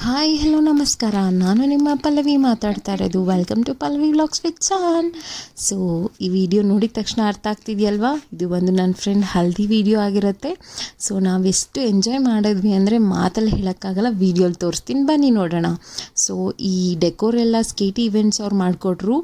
Hi hello ನಮಸ್ಕಾರ. ನಾನು ನಿಮ್ಮ ಪಲ್ಲವಿ ಮಾತಾಡ್ತಾ ಇರೋದು. Welcome to Pallavi vlogs with ಚಾನ್. ಸೊ ಈ ವಿಡಿಯೋ ನೋಡಿದ ತಕ್ಷಣ ಅರ್ಥ ಆಗ್ತಿದೆಯಲ್ವಾ, ಇದು ಒಂದು ನನ್ನ ಫ್ರೆಂಡ್ ಹಲ್ದಿ ವಿಡಿಯೋ ಆಗಿರುತ್ತೆ. ಸೊ ನಾವೆಷ್ಟು ಎಂಜಾಯ್ ಮಾಡಿದ್ವಿ ಅಂದರೆ ಮಾತಲ್ಲಿ ಹೇಳೋಕ್ಕಾಗಲ್ಲ, ವೀಡಿಯೋಲಿ ತೋರಿಸ್ತೀನಿ, ಬನ್ನಿ ನೋಡೋಣ. ಸೊ ಈ ಡೆಕೋರ್ ಎಲ್ಲ ಸ್ಕೇಟಿ ಇವೆಂಟ್ಸ್ ಅವ್ರು ಮಾಡಿಕೊಟ್ರು.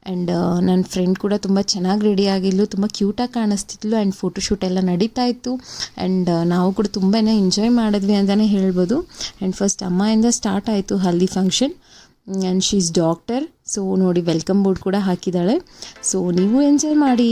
ಆ್ಯಂಡ್ ನನ್ನ ಫ್ರೆಂಡ್ ಕೂಡ ತುಂಬ ಚೆನ್ನಾಗಿ ರೆಡಿ ಆಗಿದ್ಲು, ತುಂಬ ಕ್ಯೂಟಾಗಿ ಕಾಣಿಸ್ತಿದ್ಲು. ಆ್ಯಂಡ್ ಫೋಟೋಶೂಟ್ ಎಲ್ಲ ನಡೀತಾ ಇತ್ತು. ಆ್ಯಂಡ್ ನಾವು ಕೂಡ ತುಂಬಾ ಎಂಜಾಯ್ ಮಾಡಿದ್ವಿ ಅಂತಲೇ ಹೇಳ್ಬೋದು. ಆ್ಯಂಡ್ ಫಸ್ಟ್ ಅಮ್ಮಯಿಂದ ಸ್ಟಾರ್ಟ್ ಆಯಿತು haldi function. And she is doctor. So ನೋಡಿ, ವೆಲ್ಕಮ್ ಬೋರ್ಡ್ ಕೂಡ ಹಾಕಿದ್ದಾಳೆ. ಸೊ ನೀವು ಎಂಜಾಯ್ ಮಾಡಿ.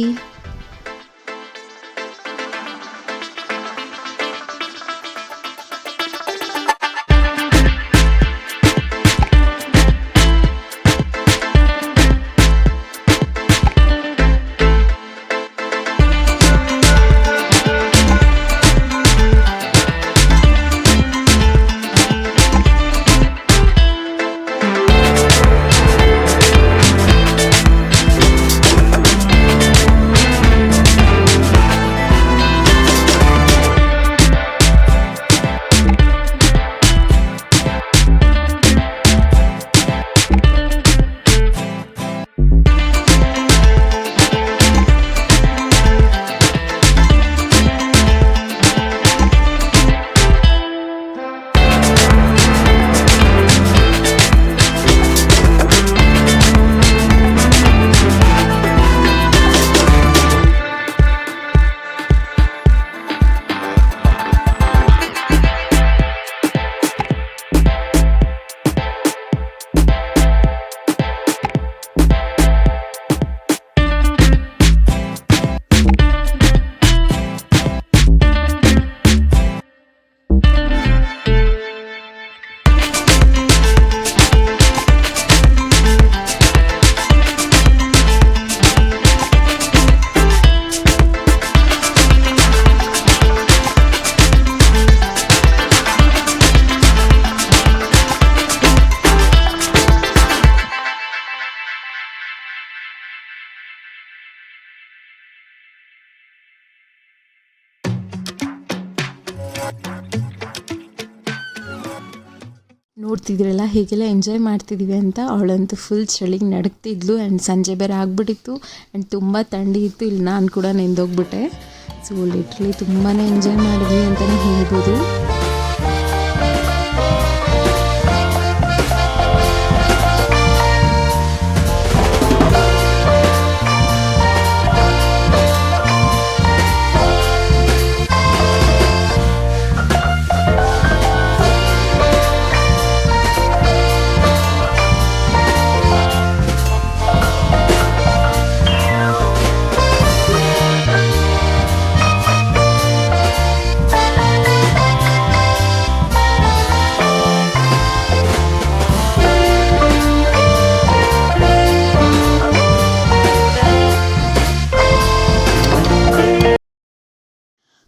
ನೋಡ್ತಿದ್ರಲ್ಲ ಹೇಗೆಲ್ಲ ಎಂಜಾಯ್ ಮಾಡ್ತಿದ್ದೀವಿ ಅಂತ. ಅವಳಂತೂ ಫುಲ್ ಚಳಿಗೆ ನಡುಕ್ತಿದ್ಲು. ಆ್ಯಂಡ್ ಸಂಜೆ ಬೇರೆ ಆಗಿಬಿಟ್ಟಿತ್ತು. ಆ್ಯಂಡ್ ತುಂಬ ಥಂಡಿ ಇತ್ತು. ಇಲ್ಲಿ ನಾನು ಕೂಡ ನೆಂದೋಗ್ಬಿಟ್ಟೆ. ಸೊ ಲಿಟ್ರಲಿ ತುಂಬಾ ಎಂಜಾಯ್ ಮಾಡಿದ್ವಿ ಅಂತಲೇ ಹೇಳ್ಬೋದು.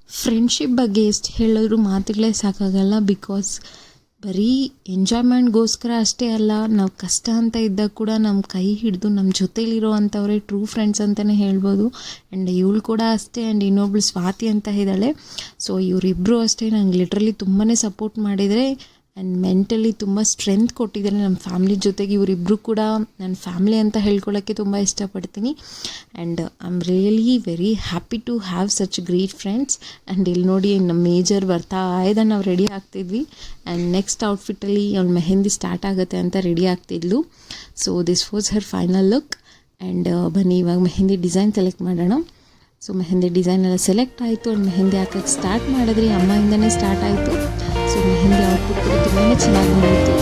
ಫ್ರೆಂಡ್ಶಿಪ್ ಬಗ್ಗೆ ಎಷ್ಟು ಹೇಳಿದ್ರು ಮಾತುಗಳೇ ಸಾಕಾಗಲ್ಲ. ಬಿಕಾಸ್ ಬರೀ ಎಂಜಾಯ್ಮೆಂಟ್ಗೋಸ್ಕರ ಅಷ್ಟೇ ಅಲ್ಲ, ನಾವು ಕಷ್ಟ ಅಂತ ಇದ್ದಾಗ ಕೂಡ ನಮ್ಮ ಕೈ ಹಿಡಿದು ನಮ್ಮ ಜೊತೇಲಿರೋ ಅಂಥವ್ರೆ ಟ್ರೂ ಫ್ರೆಂಡ್ಸ್ ಅಂತಲೇ ಹೇಳ್ಬೋದು. ಆ್ಯಂಡ್ ಇವಳು ಕೂಡ ಅಷ್ಟೇ. ಆ್ಯಂಡ್ ಇನ್ನೊಬ್ಳು ಸ್ವಾತಿ ಅಂತ ಇದ್ದಾಳೆ. ಸೊ ಇವರಿಬ್ಬರು ಅಷ್ಟೇ ನಂಗೆ ಲಿಟ್ರಲಿ ತುಂಬಾ ಸಪೋರ್ಟ್ ಮಾಡಿದರೆ ಆ್ಯಂಡ್ ಮೆಂಟಲಿ ತುಂಬ ಸ್ಟ್ರೆಂತ್ ಕೊಟ್ಟಿದ್ದಾರೆ ನಮ್ಮ ಫ್ಯಾಮ್ಲಿ ಜೊತೆಗೆ. ಇವರಿಬ್ಬರು ಕೂಡ ನನ್ನ ಫ್ಯಾಮ್ಲಿ ಅಂತ ಹೇಳ್ಕೊಳ್ಳೋಕ್ಕೆ ತುಂಬ ಇಷ್ಟಪಡ್ತೀನಿ. And I am really very happy to have such great friends. And ಇಲ್ಲಿ ನೋಡಿ, ನಮ್ಮ ಮೇಜರ್ ಬರ್ತಾ ಆಯ್ದ ನಾವು ರೆಡಿ ಆಗ್ತಿದ್ವಿ. ಆ್ಯಂಡ್ ನೆಕ್ಸ್ಟ್ ಔಟ್ಫಿಟ್ಟಲ್ಲಿ ಅವ್ಳು ಮೆಹಂದಿ ಸ್ಟಾರ್ಟ್ ಆಗುತ್ತೆ ಅಂತ ರೆಡಿ ಆಗ್ತಿದ್ಲು. So this was her final look. And ಬನ್ನಿ ಇವಾಗ ಮೆಹಂದಿ ಡಿಸೈನ್ ಸೆಲೆಕ್ಟ್ ಮಾಡೋಣ. ಸೊ ಮೆಹಂದಿ ಡಿಸೈನ್ ಎಲ್ಲ ಸೆಲೆಕ್ಟ್ ಆಯಿತು. ಆ್ಯಂಡ್ ಮೆಹಂದಿ ಹಾಕೋಕ್ಕೆ ಸ್ಟಾರ್ಟ್ ಮಾಡಿದ್ರಿ, ಅಮ್ಮಯಿಂದನೇ ಸ್ಟಾರ್ಟ್ ಆಯಿತು. ಸೊ ಮೆಹಂದಿ ಔಟ್ಪುಟ್ ಕೂಡ ತುಂಬಾ ಚೆನ್ನಾಗಿ ಬಂದಿತ್ತು.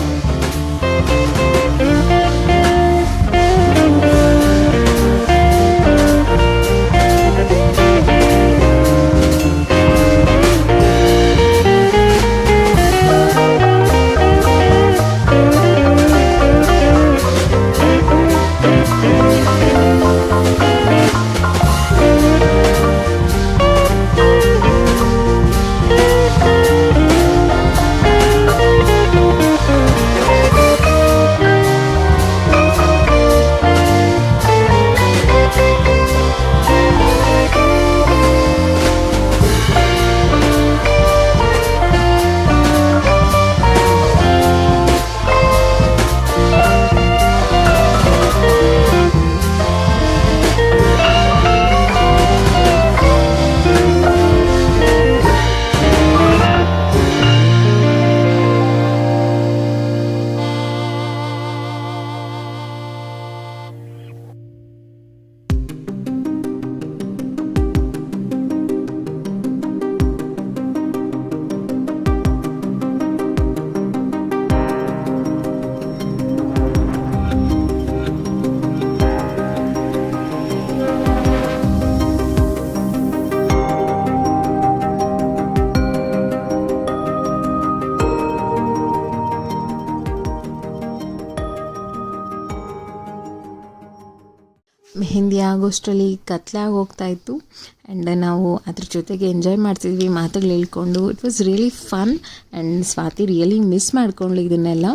ಮೆಹಂದಿ ಆಗೋಷ್ಟರಲ್ಲಿ ಕತ್ಲಾಗಿ ಹೋಗ್ತಾಯಿತ್ತು ಆ್ಯಂಡ್ ನಾವು ಅದ್ರ ಜೊತೆಗೆ ಎಂಜಾಯ್ ಮಾಡ್ತಿದ್ವಿ ಮಾತುಗಳು ಹೇಳ್ಕೊಂಡು. It was really fun and Swathi really miss ಮಾಡ್ಕೊಂಡ್ಳು ಇದನ್ನೆಲ್ಲ.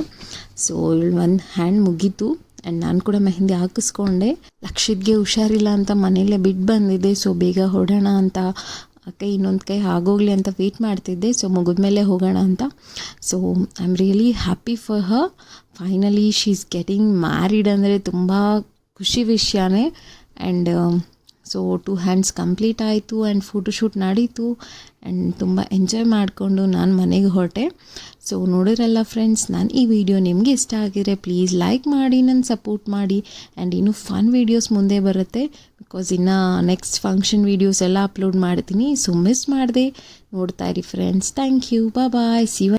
ಸೊ ಒಂದು ಹ್ಯಾಂಡ್ ಮುಗೀತು ಆ್ಯಂಡ್ ನಾನು ಕೂಡ ಮೆಹಂದಿ ಹಾಕಿಸ್ಕೊಂಡೆ. ಲಕ್ಷಿತ್ಗೆ ಹುಷಾರಿಲ್ಲ ಅಂತ ಮನೆಯಲ್ಲೇ ಬಿಟ್ಟು ಬಂದಿದ್ದೆ. ಸೊ ಬೇಗ ಹೊರಡೋಣ ಅಂತ ಕೈ ಇನ್ನೊಂದು ಕೈ ಆಗೋಗ್ಲಿ ಅಂತ ವೆಯ್ಟ್ ಮಾಡ್ತಿದ್ದೆ. ಸೊ ಮುಗಿದ್ಮೇಲೆ ಹೋಗೋಣ ಅಂತ. So I am really happy for her. Finally she is getting married ಅಂದರೆ ತುಂಬ ಖುಷಿ ವಿಷಯನೇ. ಆ್ಯಂಡ್ ಸೊ 2 ಹ್ಯಾಂಡ್ಸ್ ಕಂಪ್ಲೀಟ್ ಆಯಿತು ಆ್ಯಂಡ್ ಫೋಟೋಶೂಟ್ ನಡೀತು ಆ್ಯಂಡ್ ತುಂಬ ಎಂಜಾಯ್ ಮಾಡಿಕೊಂಡು ನಾನು ಮನೆಗೆ ಹೊರಟೆ. ಸೊ ನೋಡಿರಲ್ಲ ಫ್ರೆಂಡ್ಸ್, ನಾನು ಈ ವಿಡಿಯೋ ನಿಮಗೆ ಇಷ್ಟ ಆಗಿದ್ರೆ ಪ್ಲೀಸ್ ಲೈಕ್ ಮಾಡಿ, ನನ್ನ ಸಪೋರ್ಟ್ ಮಾಡಿ. ಆ್ಯಂಡ್ ಇನ್ನೂ ಫನ್ ವೀಡಿಯೋಸ್ ಮುಂದೆ ಬರುತ್ತೆ ಬಿಕಾಸ್ ಇನ್ನು ನೆಕ್ಸ್ಟ್ ಫಂಕ್ಷನ್ ವೀಡಿಯೋಸ್ ಎಲ್ಲ ಅಪ್ಲೋಡ್ ಮಾಡ್ತೀನಿ. ಸೊ ಮಿಸ್ ಮಾಡಿದೆ ನೋಡ್ತಾ ಇರಿ friends. Thank you, bye, see you.